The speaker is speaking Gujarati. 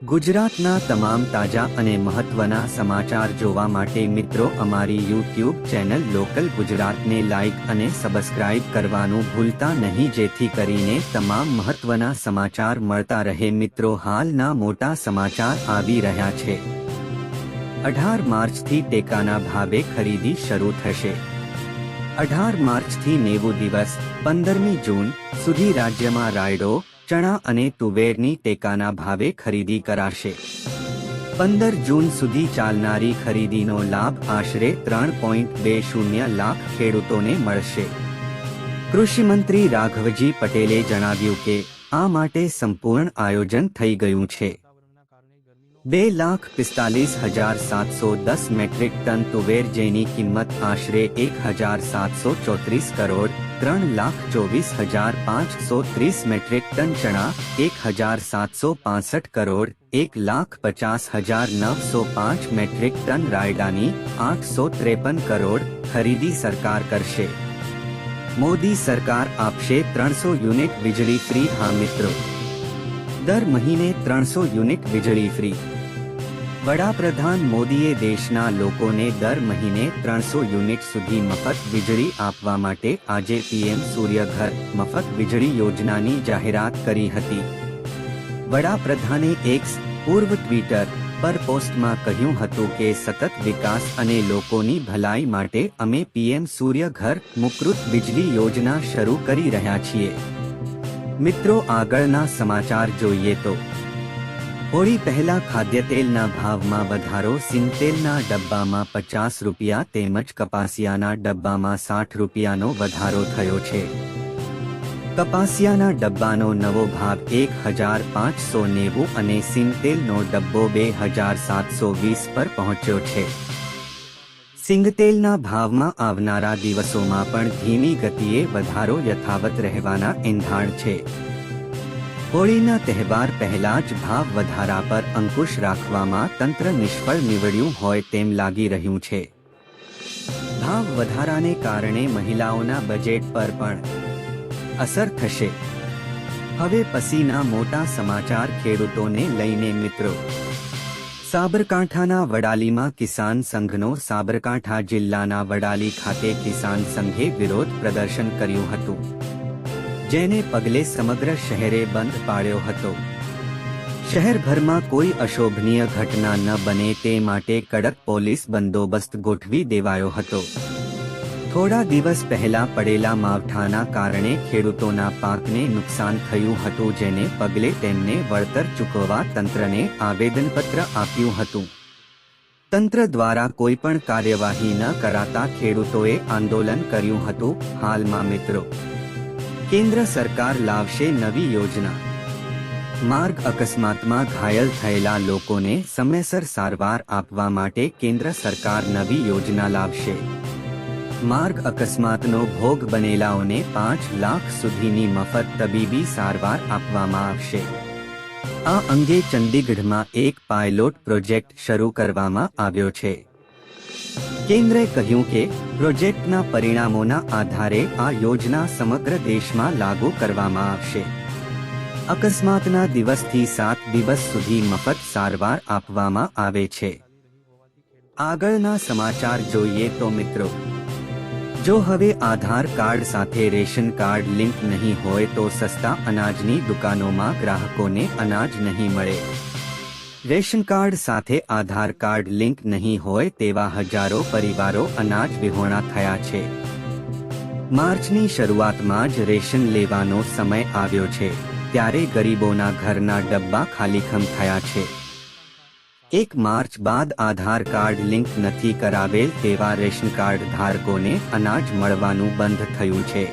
ગુજરાતના તમામ તાજા અને મહત્વના સમાચાર જોવા માટે મિત્રો અમારી યુટ્યુબ ચેનલ લોકલ ગુજરાતને લાઇક અને સબસ્ક્રાઇબ કરવાનું ભૂલતા નહીં, જેથી કરીને તમામ મહત્વના સમાચાર મળતા રહે। મિત્રો, હાલના મોટા સમાચાર આવી રહ્યા છે। 18 માર્ચથી ટેકાના ભાવે ખરીદી શરૂ થશે। 18 માર્ચથી 90 દિવસ 15મી જૂન સુધી રાજ્યમાં રાયડો, ચણા અને તુવેરની ટેકાના ભાવે ખરીદી કરાશે। 15 જૂન સુધી ચાલનારી ખરીદીનો લાભ આશરે 3.20 લાખ ખેડૂતોને મળશે। કૃષિમંત્રી રાઘવજી પટેલે જણાવ્યું કે આ માટે સંપૂર્ણ આયોજન થઈ ગયું છે। 2,45,710 મેટ્રિક ટન તુવેર, જેની કિંમત આશરે 1,734 કરોડ, 3,24,530 મેટ્રિક ટન ચણા, 1,765 કરોડ, 1,50,905 મેટ્રિક ટન રાયડાની, 853 કરોડ ખરીદી સરકાર કરશે। મોદી સરકાર આપશે 300 યુનિટ વીજળી ફ્રી। હા મિત્રો, દર મહિને 300 યુનિટ વીજળી ફ્રી। વડાપ્રધાન મોદીએ દેશના લોકોને દર મહિને 300 યુનિટ સુધી મફત વીજળી આપવા માટે આજે પીએમ સૂર્યઘર મફત વીજળી યોજનાની જાહેરાત કરી હતી। વડાપ્રધાને એક્સ પૂર્વ ટ્વિટર પર પોસ્ટમાં કહ્યું હતું કે સતત વિકાસ અને લોકોની ભલાઈ માટે અમે પીએમ સૂર્યઘર મુફત વીજળી યોજના શરૂ કરી રહ્યા છીએ। મિત્રો, આગળના સમાચાર જોઈએ તો હોળી પહેલા ખાદ્યતેલના ભાવમાં વધારો। સિંગતેલના ડબ્બામાં 50 રૂપિયા તેમજ કપાસિયાના ડબ્બામાં 60 રૂપિયાનો વધારો થયો છે। કપાસિયાના ડબ્બાનો નવો ભાવ 1,590 અને સિંગતેલનો ડબ્બો 2,720 પર પહોંચ્યો છે। સિંગતેલના ભાવમાં આવનારા દિવસોમાં પણ ધીમી ગતિએ વધારો યથાવત રહેવાના એંધાણ છે। હોળીના તહેવાર પહેલા જ ભાવ વધારા પર અંકુશ રાખવામાં તંત્ર નિષ્ફળ નીવડ્યું હોય તેમ લાગી રહ્યું છે। ભાવ વધારાને કારણે મહિલાઓના બજેટ પર પણ અસર થશે। હવે પછીના મોટા સમાચાર ખેડૂતોને લઈને મિત્રો, સાબરકાંઠાના વડાલીમાં કિસાન સંઘનો સાબરકાંઠા જિલ્લાના વડાલી ખાતે કિસાન સંઘે વિરોધ પ્રદર્શન કર્યું હતું, જેને પગલે સમગ્ર શહેરે બંધ પાડ્યો હતો। શહેરભરમાં કોઈ અશોભનીય ઘટના ન બને તે માટે કડક પોલીસ બંદોબસ્ત ગોઠવી દેવાયો હતો। થોડા દિવસ પહેલા પડેલા માવઠાના કારણે ખેડૂતોના પાકને નુકસાન થયું હતું, જેને પગલે તેમને વળતર ચૂકવવા તંત્રને આવેદનપત્ર આપ્યું હતું। તંત્ર દ્વારા કોઈ પણ કાર્યવાહી ન કરાતા ખેડૂતોએ આંદોલન કર્યું હતું। હાલમાં મિત્રો, કેન્દ્ર સરકાર લાવશે નવી યોજના। માર્ગ અકસ્માતમાં ઘાયલ થયેલા લોકોને સમયસર સારવાર આપવા માટે કેન્દ્ર સરકાર નવી યોજના લાવશે। માર્ગ અકસ્માતનો ભોગ બનેલાઓને 5 લાખ સુધીની મફત તબીબી સારવાર આપવામાં આવશે। આ અંગે ચંડીગઢમાં એક પાયલોટ પ્રોજેક્ટ શરૂ કરવામાં આવ્યો છે। કેન્દ્રે કહ્યું કે પ્રોજેક્ટના પરિણામોના આધારે આ યોજના સમગ્ર દેશમાં લાગુ કરવામાં આવશે। અકસ્માતના દિવસથી 7 દિવસ સુધી મફત સારવાર આપવામાં આવે છે। આગળના સમાચાર જોઈએ તો મિત્રો, જો હવે આધાર કાર્ડ સાથે રેશન કાર્ડ લિંક નહીં હોય તો સસ્તા અનાજની દુકાનોમાં ગ્રાહકોને અનાજ નહીં મળે। રેશન કાર્ડ સાથે આધાર કાર્ડ લિંક નહીં હોય તેવા હજારો પરિવારો અનાજ વિહોણા થયા છે। માર્ચની શરૂઆતમાં જ રેશન લેવાનો સમય આવ્યો છે, ત્યારે ગરીબોના ઘરના ડબ્બા ખાલીખમ થયા છે। 1 માર્ચ બાદ આધાર કાર્ડ લિંક નથી કરાવેલ તેવા રેશન કાર્ડ ધારકોને અનાજ મળવાનું બંધ થયું છે।